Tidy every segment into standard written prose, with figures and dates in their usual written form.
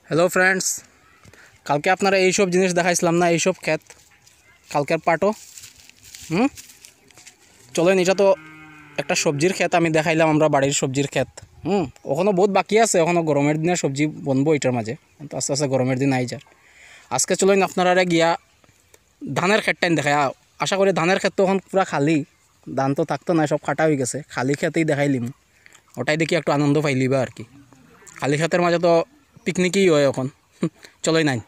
Hello friends, কালকে আপনারা এইসব জিনিস দেখাইছিলাম না, এইসব ক্ষেত কালকের পাটও চলেন। এটা তো একটা সবজির ক্ষেত আমি দেখাইলাম, আমরা বাড়ির সবজির ক্ষেত। ওখানে বহুত বাকি আছে, ওখানে গরমের দিনে সবজি বনবো এটার মাঝে, কিন্তু আস্তে আস্তে গরমের দিন আই যার। আজকে চলেন আপনারা গিয়া ধানের ক্ষেতটাই দেখায়। আশা করি ধানের ক্ষেত তো এখন পুরা খালি, ধান তো থাকতো না, সব কাটা হয়ে গেছে। খালি ক্ষেতেই দেখাইলিম, ওটাই দেখি একটু আনন্দ পাইলিবা আর কি। খালি ক্ষেতের মাঝে তো পিকনিকই হয় এখন। চলোই নাই,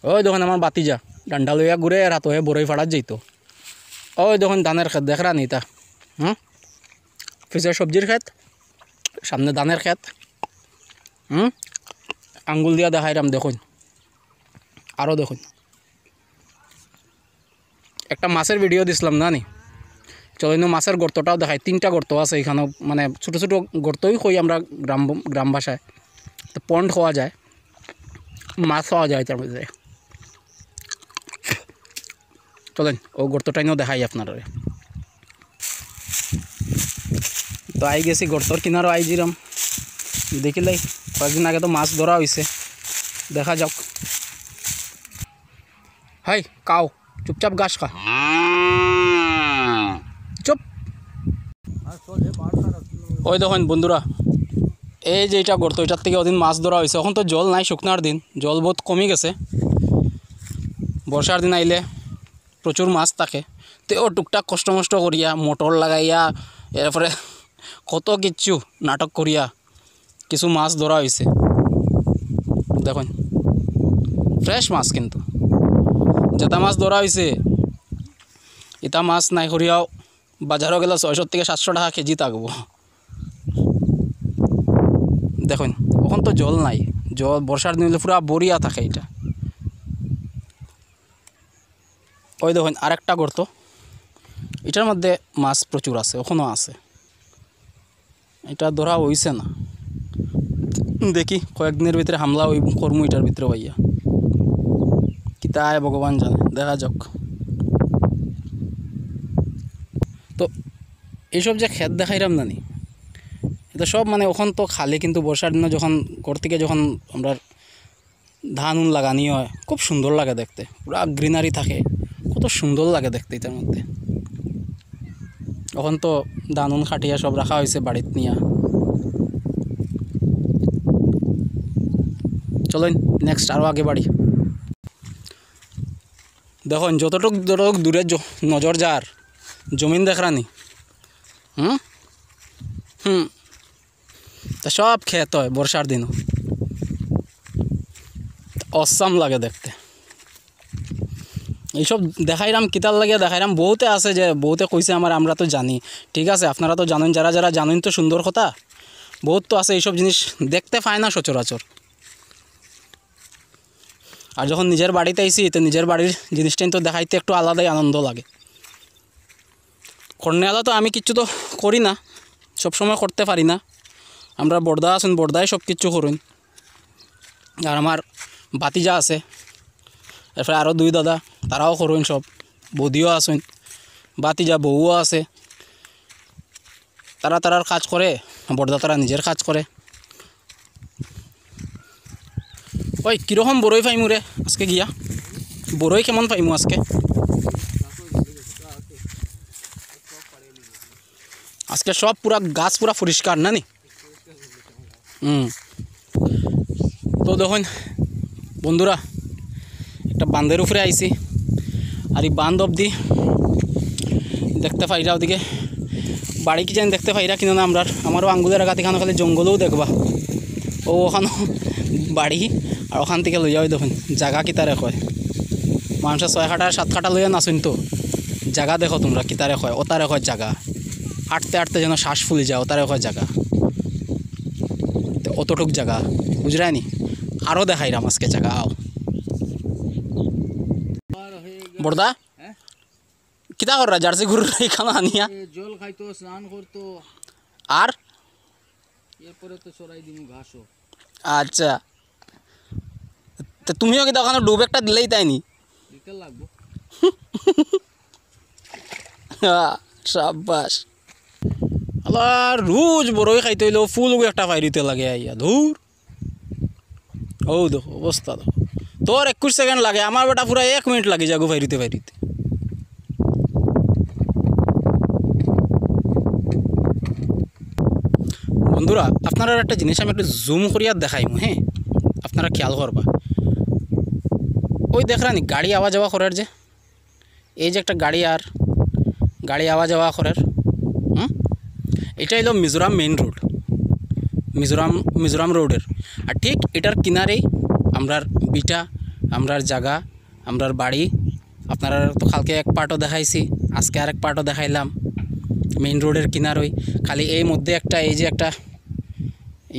ওই দেখুন আমার বাতিজা ডান্ডা লইয়া ঘুরে রাত হয়ে বড়ই ফাড়াত যেত। ওই দেখুন ধানের ক্ষেত দেখরা নি তা, পিছিয়ে সবজির ক্ষেত, সামনে ধানের ক্ষেত। আঙ্গুল দিয়া দেখাইরাম, দেখুন আরও দেখুন। একটা মাছের ভিডিও দিছিলাম না নি, চলো মাছের গর্তটাও দেখাই। 3টা গর্ত আছে এখানেও, মানে ছোটো ছোটো গর্তই কই আমরা গ্রাম ভাষায়। তো পন্ড খাওয়া যায়, মাছ খাওয়া যায় তার মধ্যে। চলেন ও গর্তটাইও দেখাই আপনারা। তো আই গেছি গর্তর কিনারও আইজিরাম, দেখিলাই কয়েকদিন আগে তো মাছ ধরা হয়েছে, দেখা যাক। হাই কাও, চুপচাপ ঘাস খা, চুপ। ওই দেখুন বন্ধুরা, এই যে এটা গর্ত, এটার থেকে ওদিন মাছ ধরা হয়েছে। এখন তো জল নাই, শুকনার দিন, জল বহুত কমে গেছে। বর্ষার দিন আইলে প্রচুর মাছ থাকে। তো ও টুকটাক কষ্ট মষ্ট করিয়া, মোটর লাগাইয়া, এরপরে কত কিচ্ছু নাটক করিয়া কিছু মাছ ধরা হয়েছে। দেখুন ফ্রেশ মাছ, কিন্তু যেটা মাছ ধরা হয়েছে এটা মাছ নাই করিয়াও বাজারও গেলে 600 থেকে 700 টাকা কেজি থাকবো। দেখুন এখন তো জল নাই, জল বর্ষার দিন হলে পুরা বরিয়া থাকে এটা। ওই দেখুন আরেকটা গর্ত, এটার মধ্যে মাছ প্রচুর আছে, এখনও আছে। এটা ধরা হইছে না, দেখি কয়েকদিনের ভিতরে হামলা ওই কর্ম এটার ভিতরে ভাইয়া, কি তাই ভগবান জানে, দেখা যাক। তো এইসব যে ক্ষেত দেখাইলাম না নি, এটা সব মানে ওখান তো খালি, কিন্তু বর্ষার দিনে যখন ঘর থেকে যখন আমরা ধান লাগানি হয়, খুব সুন্দর লাগে দেখতে, পুরা গ্রিনারি থাকে, কত সুন্দর লাগে দেখতে এটার মধ্যে। এখন তো ধান খাটিয়া সব রাখা হয়েছে বাড়িতে নিয়ে। চলেন নেক্সট আরও আগে বাড়ি। দেখুন যতটুক দূরে নজর যার জমিন দেখরানি, তা সব ক্ষেত হয় বর্ষার দিনও, অসাম লাগে দেখতে। এইসব দেখাইলাম, কিতার লাগিয়া দেখাইলাম, বহুতে আছে যে বহুতে কইছে আমার, আমরা তো জানি, ঠিক আছে, আপনারা তো জানেন, যারা যারা জানেন তো সুন্দর কথা। বহুত তো আছে এইসব জিনিস দেখতে পায় না সচরাচর। আর যখন নিজের বাড়িতে আইসি, তো নিজের বাড়ির জিনিসটাই তো দেখাইতে একটু আলাদাই আনন্দ লাগে। কর্নেয়ালা তো আমি কিচ্ছু তো করি না, সবসময় করতে পারি না। আমরা বর্দা আছেন, বর্দায় সব কিছু করুন। আর আমার বাতিজা আছে, এরপরে আরও 2 দাদা, তারাও করুন সব। বৌদিও আছেন, বাতিজা বউও আছে, তারার কাজ করে, বর্দা তারা নিজের কাজ করে। ওই কীরকম বড়ই পাইমু রে আজকে গিয়া, বড়ই কেমন পাইমু আজকে? আজকে সব পুরা গাছ পুরা পরিষ্কার না নি? তো দেখুন বন্ধুরা, একটা বাঁধের উপরে আইছি, আর এই বাঁধ অবধি দেখতে পাইরা ওদিকে বাড়ি কি জানি দেখতে পাইরা কিনা না। আমারও আঙ্গুলের আঘাত, এখানে খালি জঙ্গলেও দেখবা, ও ওখানেও বাড়ি, আর ওখান থেকে লইয়া ওই দেখুন জায়গা কিতারে কয়। মানুষের 6 কাঠা 7 কাঠা লইয়া নাচুন, তো জায়গা দেখো তোমরা কিতারে কয়, ওতারে কয় জায়গা। আটতে আটতে যেন শ্বাস ফুলে যায়, ওতারে কয় জায়গা। তো অতটুক জায়গা বুঝরায়নি, আরও দেখাইরাম আজকে জায়গা। বড়দা কিতা কররা জার্সি গরুর এখানে আনিয়া জল খাইতো, স্নান করতো, আর এরপরে তো চড়াই দিমু ঘাসও। আচ্ছা, তো তুমিও কি ওখানে ডুব একটা দিলেই তাইনি, দিতে লাগবো। সাব্বাস। আবার রোজ বড়ই খাইতে হইলেও ফুল একটা পাইরিতে লাগে আইয়া ধুর। ও দেখো অবস্থা দেখো, তোর 21 সেকেন্ড লাগে, আমার বেটা পুরা 1 মিনিট লাগে যাগো ফাইরিতে ফাইরিতে। বন্ধুরা আপনারা একটা জিনিস আমি একটু জুম করিয়া দেখাইমু, হ্যাঁ আপনারা খেয়াল করবা। ওই দেখরানি গাড়ি আওয়া যাওয়া করার যে, এই যে একটা গাড়ি আওয়া যাওয়া করার, এটা হলো মিজোরাম মেইন রোড, মিজোরাম রোডের। আর ঠিক এটার কিনারেই আমরার বিটা, আমরার জায়গা, আমরার বাড়ি। আপনারা তো কালকে এক পার্টও দেখাইছি, আজকে আরেক পার্টও দেখাইলাম। মেইন রোডের কিনারই খালি এই মধ্যে একটা, এই যে একটা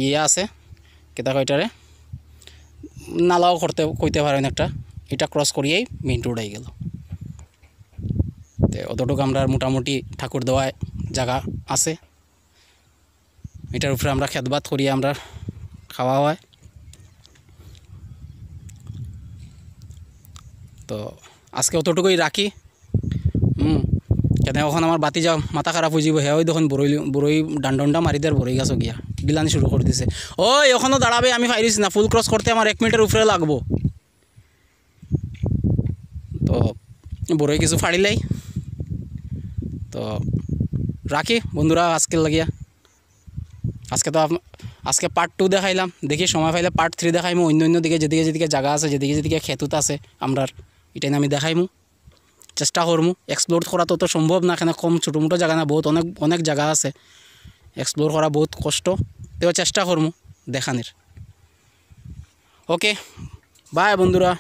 ইয়ে আছে কেতা কয়টারে নালাও কইতে পারেন একটা, এটা ক্রস করিয়েই মেইন রোড হয়ে গেল। তো অতটুকু আমরা মোটামুটি ঠাকুর দেওয়ায় জায়গা আছে, এটার উপরে আমরা খেতবাদ করিয়ে আমরা খাওয়া হয়। তো আজকে অতটুকুই রাখি। কেন এখন আমার বাতি যাও মাথা খারাপ হয়ে যাব, হ্যাঁ ওই দেখুন বড়ই ডান্ডা মারি দেওয়ার বড়ই গাছ গিয়া গিলানি শুরু করে দিছে। ওই এখনও দাঁড়াবে, আমি পাইরিস না, ফুল ক্রস করতে আমার 1 মিনিটের উপরে লাগবো। তো বড়ই কিছু ফাড়িলাই, তো রাখি বন্ধুরা আজকে লাগিয়া। আজকে পার্ট 2 দেখাইলাম, দেখি সময় পাইলে পার্ট 3 দেখাইমু। অন্য দিকে যেদিকে জায়গা আছে, যেদিকে খেতুত আছে আমরার, এটাই আমি দেখাইমু, চেষ্টা করমু। এক্সপ্লোর করা তো সম্ভব না, কেন কম ছোটো মোটো জায়গা না, বহুত অনেক জায়গা আছে, এক্সপ্লোর করা বহুত কষ্ট, তেও চেষ্টা করমু দেখানির। ওকে বাই বন্ধুরা।